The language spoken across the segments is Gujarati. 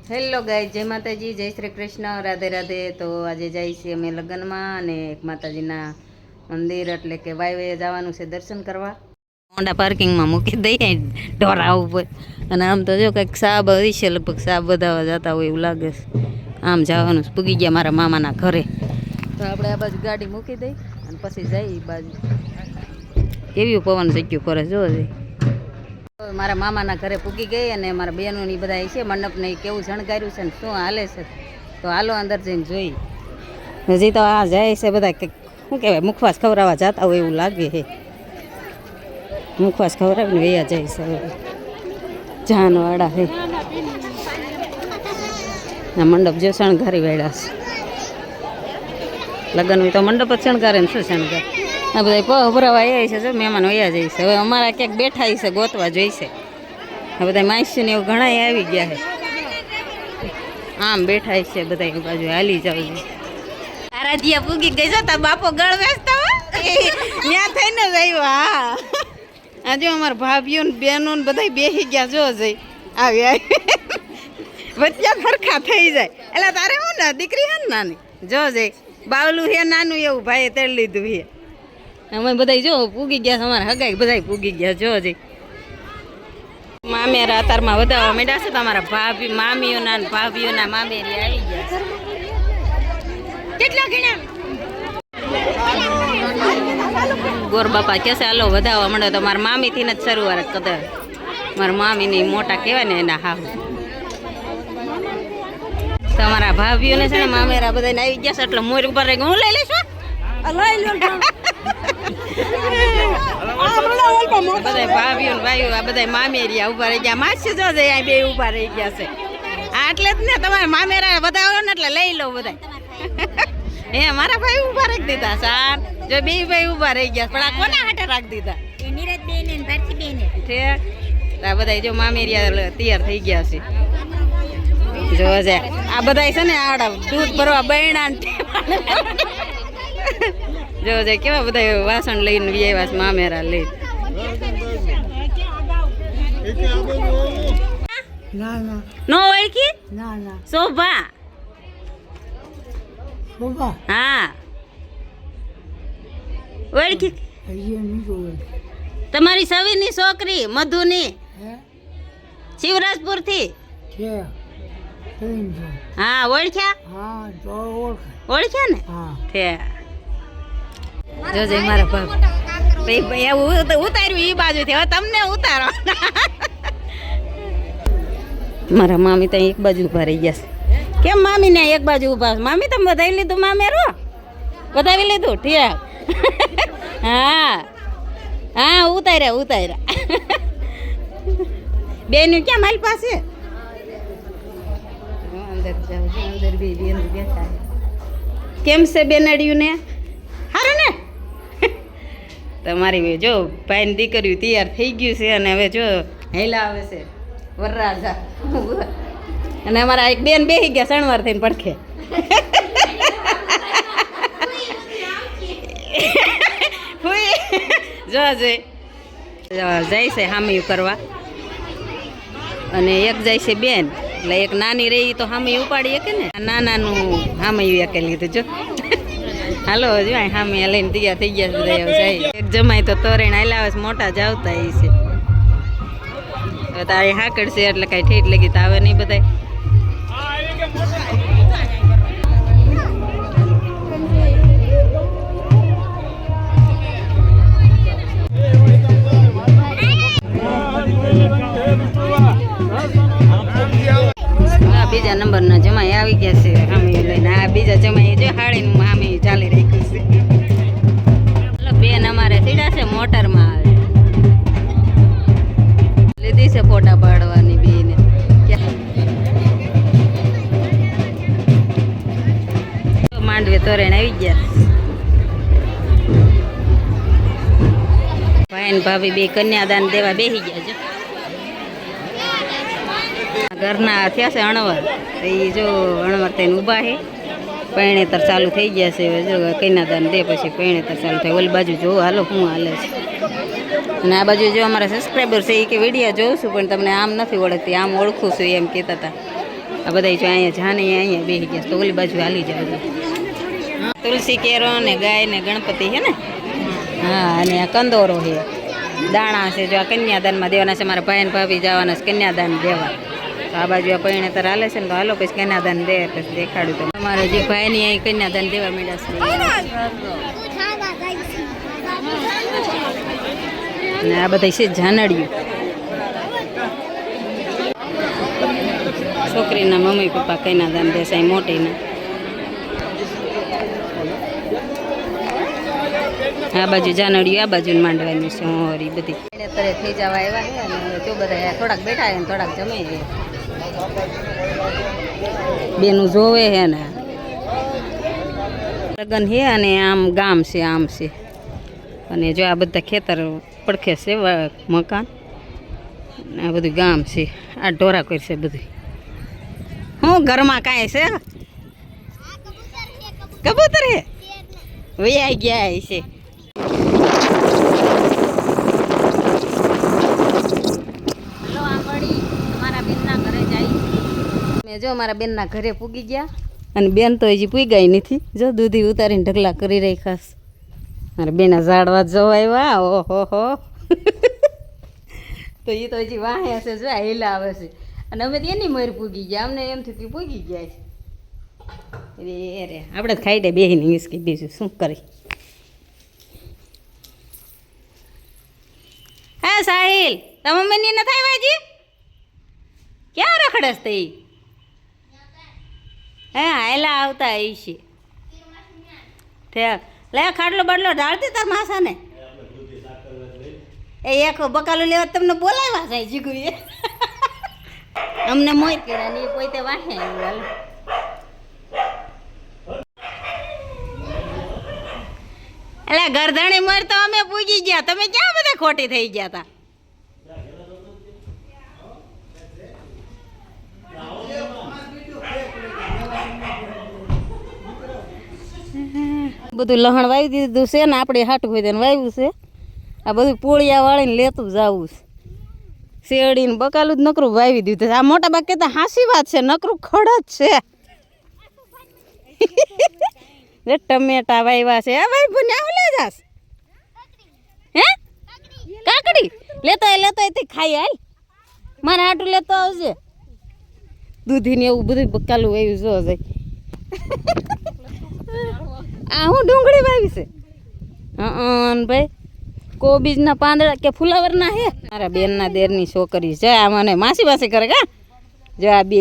હેલો ગાય, જય માતાજી, જય શ્રી કૃષ્ણ, રાધે રાધે. તો આજે જાય છીએ અમે લગ્નમાં અને એક માતાજીના મંદિર એટલે કે વાયવે જવાનું છે દર્શન કરવા. હોન્ડા પાર્કિંગમાં મૂકી દઈએ ઢોરા ઉપર. અને આમ તો જો કંઈક સાબ હશે, લગભગ સાબ બધા જતા હોય એવું લાગે છે. આમ જવાનું પૂગી ગયા મારા મામાના ઘરે. તો આપણે આ બાજુ ગાડી મૂકી દઈ અને પછી જઈ બાજુ. કેવી પવન જગ્યું કરે જો જઈ. મારા મામાના ઘરે પૂગી ગઈ અને મારા બહેનોની બધા છે મંડપને કેવું શણગાર્યું છે ને શું હાલે છે. તો હાલો અંદર જઈને જોઈ. હજી તો આ જાય છે બધા શું કહેવાય મુખવાસ ખવડાવવા જતા હોય એવું લાગે છે. મુખવાસ ખવડાવીને વૈયા જાય છે જાનવાળા છે. આ મંડપ જો શણગારી વાળ્યા છે. લગ્ન હોય તો મંડપ જ શણગારે ને શું શણગાર. આ બધા ભરાવા આવ્યા છે જો મહેમાન વયા જાય છે. હવે અમારા ક્યાંક બેઠા છે ગોતવા જોઈશે. આ બધા માસી ને એવું ઘણા આવી ગયા છે. આમ બેઠા છે બધા એ બાજુ હાલી જાવ. તારા દિયા પૂગી ગઈ છે તા બાપો ગળ વેચતા ત્યાં થઈને જ આવ્યા. આ જો અમારા ભાભીઓ ને બહેનો ને બધા બેસી ગયા જો જઈ આવી વચ્ચે ફરખા થઈ જાય. એટલે તારે હું ને દીકરી હે ને નાની જો જઈ બાવલું હે નાનું એવું ભાઈ તેડી લીધું હે. અમે બધા જો પૂગી ગયા અમારા હગાઈ બધા પૂગી ગયા જો હજી. મામેરા અતારમાં વધારવા માંડ્યા છે. તમારા ભાભી મામીઓના ને ભાભીઓના મામેરી આવી ગયા છે. કેટલા ઘણા ગોર બાપા કે છે હાલો વધારવા માંડો. તો મારા મામીથી ને જ શરૂઆત કદર. મારા મામીને મોટા કહેવાય ને એના હાહુ. તમારા ભાભીઓને છે ને મામેરા બધાને આવી ગયા છે એટલે મોર ઉપર રહી હું લઈ લઈશ. બધા ભાભીઓ ભાઈઓ આ બધા મામેરિયા ઉભા રહી ગયા. માસી જો જાય બે ઉભા રહી ગયા છે. આટલે જ ને તમારે મામેરા વધારો ને એટલે લઈ લો બધા. હે મારા ભાઈ ઉભા રાખી દીધા સાર જો બે ભાઈ ઉભા રહી ગયા. પણ આ કોના હાટે રાખી દીધા? આ બધા જો મામેરિયા તૈયાર થઈ ગયા છે. જો છે આ બધા છે ને આડા દૂધ ભરવા બૈણા જો છે કેવા બધા વાસણ લઈને આવ્યા છે મામેરા લઈ. નો ઓળખી શોભા. હા ઓળખી તમારી સવીની છોકરી મધુની શિવરાજપુર થી. હા ઓળખ્યા ઓળખ્યા ને છે. જોજે મારા ભાઈ એવું ઉતાર્યું એ બાજુથી. હવે તમને ઉતારો. મારા મામી તો એક બાજુ ઉભા રહી ગયા છે. કેમ મામી ને એક બાજુ ઉભા? મામી તમે વધાવી લીધું મામેરો વધાવી લીધું ઠીક. હા હા ઉતાર્યા ઉતાર્યા. બેનું ક્યાં મારી પાસે અંદર જાવ અંદર બેઠા. કેમ છે બેનડિયું ને હારું ને? તમારી જો ભાઈ ની દીકરીઓ તૈયાર થઈ ગયું છે અને હવે જો હેલા આવે છે વરરાજા. અને અમારા એક બેન બેસી ગયા શણવાર થઈને પડખે. જો જાય છે હામી કરવા અને એક જાય છે બેન. એટલે એક નાની રહી તો હામી ઉપાડી શકે ને. નાનાનું હામી એકે લીધું જો. હાલો જો હામી લઈને તૈયાર થઈ ગયા બધા જાય. એક જમાય તો તોરણ હાલાવે છે મોટા જ આવતા એ છે. હવે તારે હાકડ છે એટલે કઈ ઠેઠ લગી તો આવે નહીં બધા. બીજા નંબરના જમાઈ આવી ગયા છે હામી લઈને. આ બીજા જમાઈ જો હાડીનું હામી ચાલી રાખ્યું છે. બેન અમારે સીડા છે મોટરમાં આવે લીધી છે ફોટા પાડવાની બેને. માંડવે તોરણ આવી ગયા. ભાઈ ને ભાભી બે કન્યાદાન દેવા બેસી ગયા છે. ઘરના થયા છે અણવર. એ જો અણવર થઈને ઊભા છે. પૈણેતર ચાલુ થઈ ગયા છે. જો કન્યાદાન દે પછી પૈણેતર ચાલુ થાય. ઓલી બાજુ જો હાલો શું હાલે છે. અને આ બાજુ જો અમારા સબસ્ક્રાઈબર છે એ કે વિડીયો જોઉં છું પણ તમને આમ નથી ઓળખતી આમ ઓળખું છું એમ કહેતા હતા. આ બધા જો અહીંયા જાને અહીંયા બેસી ગયા તો ઓલી બાજુ હાલી જાય બધું. તુલસી કેરો ને ગાય ને ગણપતિ છે ને. હા અને આ કંદોરો છે, દાણા છે. જો આ કન્યાદાનમાં દેવાના છે. મારા ભાઈ ને ભાભી જવાના છે કન્યાદાન દેવા. આ બાજુ આ પૈણેતર હાલે છે ને તો હાલો પછી કન્યાદાન દે પછી દેખાડું તમે. અમારે જે ભાઈની અહીં કન્યાદાન દેવા માંડ્યા છે ને આ બધા છે જાનડિયું. છોકરીના મમ્મી પપ્પા કન્યાદાન દેશે મોટીના. આ બાજુ જાનડિયું, આ બાજુ માંડવાની છે હોરી બધી. તરે થઈ જવા આવ્યા છે અને જો બધા થોડાક બેઠા છે ને થોડાક જમે છે. બેનું જોવે છે ને લગન છે અને આમ ગામ છે આમ છે. અને જો આ બધા ખેતર પડખે છે મકાન ને આ બધું ગામ છે. આ ઢોરા કરશે બધું. હું ઘરમાં કાંઈ છે કબૂતર હે વૈયા ગયા છે. જો મારા બેનના ઘરે પૂગી ગયા અને બેન તો હજી પૂગાઈ નથી. જો દૂધી ઉતારીને ઢગલા કરી રહી ખાસ. મારા બેના ઝાડવા જોવા આવ્યા. ઓહો હો તો એ તો હજી વાહે હશે. જો હેલા આવે છે અને અમે તો એની મર પૂગી ગયા. અમને એમ થયું કે પૂગી ગયા છે. રે આપણે ખાઈ દે બેહીને હિંચકી બીજું શું કરી. હા સાહિલ તમે મમ્મીની ન થાય વાજી ક્યાં રખડસ તે? હે હાયલા આવતા એ છે લે ખાટલો બાટલો ઢાળતી તાર માસાને. એ એક બકાલું લેવા તમને બોલાવ્યા છે જીગુ એ અમને મોય કર્યા ને એ પોતે વાહે આવ્યું. એટલે ગરધણી મર તો અમે પૂગી ગયા. તમે ક્યાં બધા ખોટી થઈ ગયા હતા? બધું લહણ વાવી દીધું છે ને આપણે હાટું હોય તેને વાવ્યું છે. આ બધું પોળિયા વાળીને લેતું જવું છે. શેરડીને બકાલું જ નકરું વાવી દીધું. આ મોટા ભાગ કહેતા હાસી વાત છે, નકરું ખડ જ છે. ટમેટા વાવ્યા છે. આ ભાઈ બને આવું લઈ જાસ હે કાકડી લેતો તે ખાઈ હાલ. મારે હાટું લેતો આવજે. દૂધી ને એવું બધું બકાલું વાવ્યું જો જાય. આ હું ડુંગળી વાવી છે. ભાઈ કોબીજના પાંદડા કે ફુલાવરના હે. મારા બેનના દેરની છોકરી છે. આ મને માસી કરે કા. જો આ બે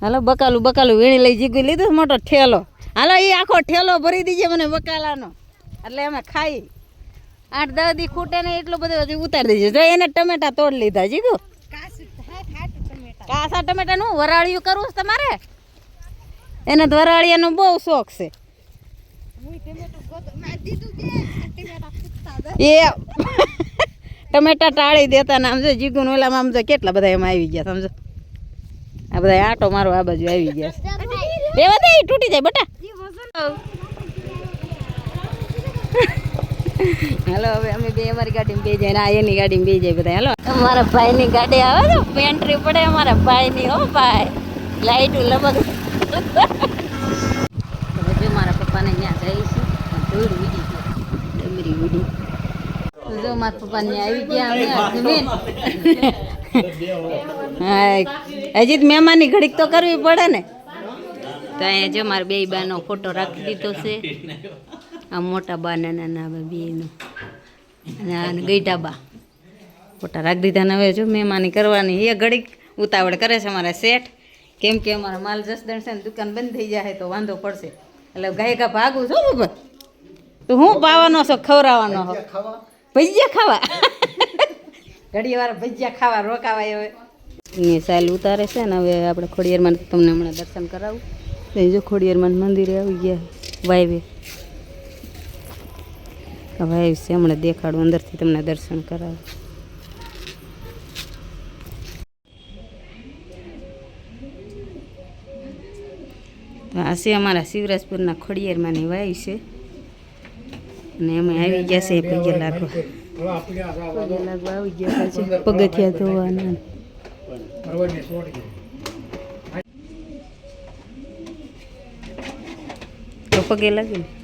હાલો બકાલું વીણી લઈ જીગી લીધું મોટો ઠેલો. હાલો એ આખો ઠેલો ભરી દીજે મને બકાલાનો એટલે અમે ખાઈ. 8-10 દી ખૂટે ને એટલું બધું હજી ઉતારી દેજે. જો એને ટમેટા તોડ લીધા જીગુ. કાસા ટમેટા નું વરાળિયું કરવું છે તમારે? એને વરાળિયાનો બહુ શોખ છે. એ ટમેટા ટાળી દેતા ને આમ જો જીગુન ઓલામાં આમ જો કેટલા બધા એમાં આવી ગયા સમજો. આ બધા આટો મારો આ બાજુ આવી ગયા છે. રેવા દે તૂટી જાય બટા. હાલો હવે અમે બે અમારી ગાડીમાં બે જાય ને આ એની ગાડીમાં બે જાય બધા. હાલો અમારા ભાઈની ગાડી આવે છે. પેન્ટ્રી પડે અમારા ભાઈની. હો ભાઈ લાઈટું લબક. જો મારા પપ્પાને ત્યાં જાય છે ધૂળ વીડી ડમરી વીડી. જો મારા પપ્પાને આવી ગયા અમે. હા હજી મહેમાનની ઘડીક તો કરવી પડે ને. તો અહીંયા જો મારા બે બાનો ફોટો રાખી દીધો છે. આ મોટા બા નાના બા બેનો અને ગઈઢા બા ફોટા રાખી દીધા ને. હવે જો મહેમાની કરવાની એ ઘડીક ઉતાવળ કરે છે અમારા શેઠ. કેમ કે અમારા માલ જસદણ છે ને દુકાન બંધ થઈ જાય તો વાંધો પડશે એટલે ગાયકા ભાગું છો બાબા. તો હું પાવાનો છો ખવડાવવાનો હો ભજીયા ખાવા. ઘડી વાર ભજીયા ખાવા રોકાવાય. હવે એ સાલ ઉતારે છે ને. હવે આપણે ખોડિયારમાં તમને હમણાં દર્શન કરાવું. જો ખોડિયારમાં મંદિરે આવી ગયા વાયવે. વાયવ છે હમણાં દેખાડું અંદરથી તમને દર્શન કરાવું. તો આ છે અમારા શિવરાજપુરના ખોડિયારમાંની વાય છે અને અમે આવી ગયા છે પગે લાગવા આવી ગયા છે. પગથિયા ધોવાના પરવળને છોડી તો પગે લાગ્યું ને